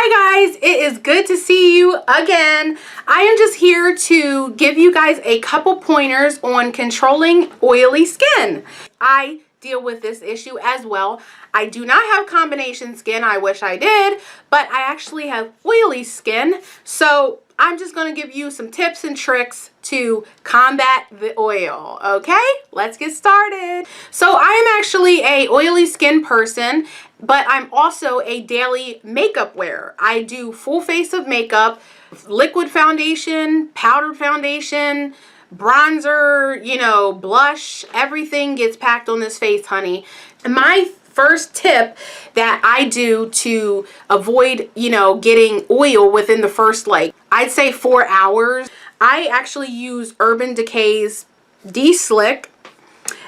Hi guys, it is good to see you again. I am just here to give you guys a couple pointers on controlling oily skin. I deal with this issue as well. I do not have combination skin. I wish I did, but I actually have oily skin. So I'm just going to give you some tips and tricks to combat the oil. Okay, let's get started. So I am actually a oily skin person, but I'm also a daily makeup wearer. I do full face of makeup, liquid foundation, powdered foundation, bronzer, you know, blush, everything gets packed on this face, honey. And my first tip that I do to avoid, you know, getting oil within the first, like, I'd say 4 hours, I actually use Urban Decay's De-Slick.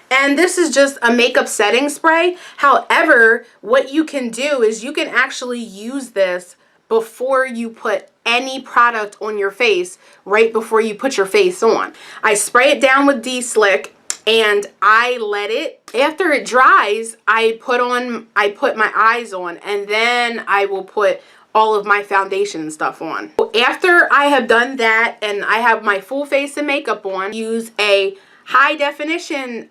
And this is just a makeup setting spray. However, what you can do is you can actually use this before you put any product on your face, right before you put your face on. I spray it down with De-Slick and I let it, after it dries, I put my eyes on, and then I will put all of my foundation and stuff on. After I have done that and I have my full face of makeup on, use a high definition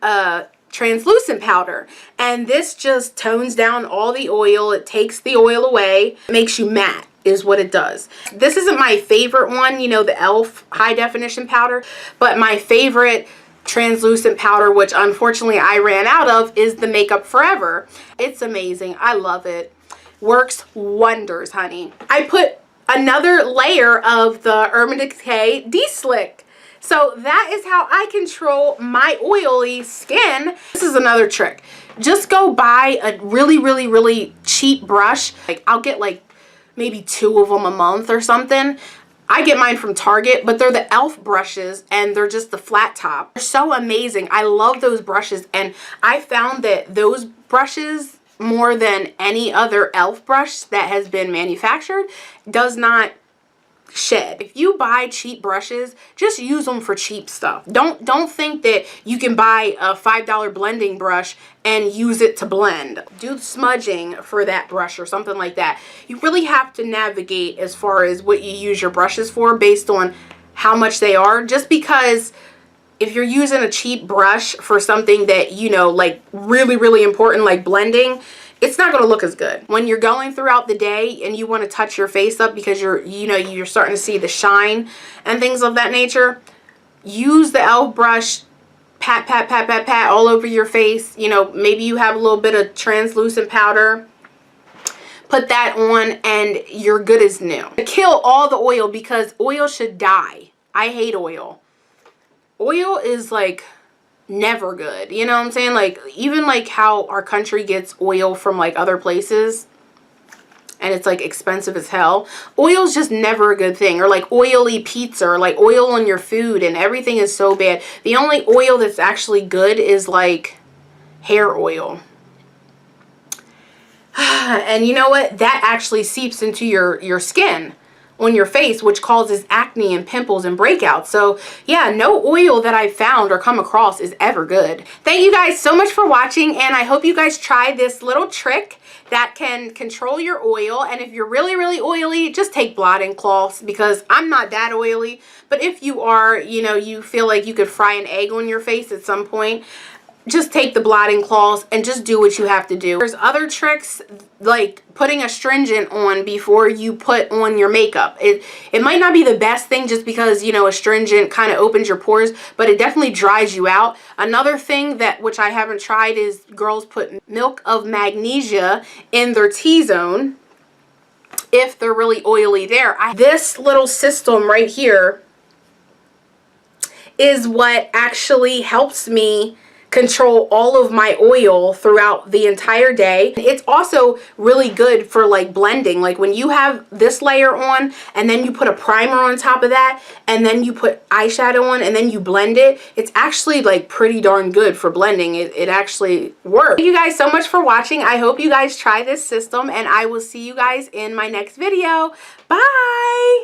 translucent powder, and this just tones down all the oil. It takes the oil away, makes you matte is what it does. This isn't my favorite one, you know, the e.l.f. high definition powder, but my favorite translucent powder, which unfortunately I ran out of, is the Makeup Forever. It's amazing. I love it. Works wonders, honey. I put another layer of the Urban Decay De-Slick. So that is how I control my oily skin. This is another trick. Just go buy a really cheap brush. Like, I'll get like maybe 2 of them a month or something. I get mine from Target, but they're the e.l.f. brushes and they're just the flat top. They're so amazing. I love those brushes, and I found that those brushes, more than any other e.l.f. brush that has been manufactured, does not shed. If you buy cheap brushes, just use them for cheap stuff. Don't think that you can buy a $5 blending brush and use it to blend. Do smudging for that brush or something like that. You really have to navigate as far as what you use your brushes for based on how much they are. Just because if you're using a cheap brush for something that, you know, like really important, like blending, it's not going to look as good. When you're going throughout the day and you want to touch your face up because you're starting to see the shine and things of that nature, use the e.l.f. brush, pat all over your face. You know, maybe you have a little bit of translucent powder. Put that on and you're good as new. Kill all the oil, because oil should die. I hate oil. Oil is like never good, you know what I'm saying? Like, even like how our country gets oil from like other places and it's like expensive as hell, oil's just never a good thing. Or like oily pizza, or like oil on your food, and everything is so bad. The only oil that's actually good is like hair oil. And you know what, that actually seeps into your skin on your face, which causes acne and pimples and breakouts. So yeah, no oil that I've found or come across is ever good. Thank you guys so much for watching, and I hope you guys try this little trick that can control your oil. And if you're really oily, just take blotting cloths, because I'm not that oily. But if you are, you know, you feel like you could fry an egg on your face at some point, just take the blotting cloths and just do what you have to do. There's other tricks, like putting astringent on before you put on your makeup. It might not be the best thing, just because, you know, astringent kind of opens your pores, but it definitely dries you out. Another thing which I haven't tried is girls put milk of magnesia in their T-zone if they're really oily there. This little system right here is what actually helps me control all of my oil throughout the entire day. It's also really good for like blending. Like when you have this layer on and then you put a primer on top of that and then you put eyeshadow on and then you blend it, it's actually like pretty darn good for blending. It actually works. Thank you guys so much for watching. I hope you guys try this system, and I will see you guys in my next video. Bye!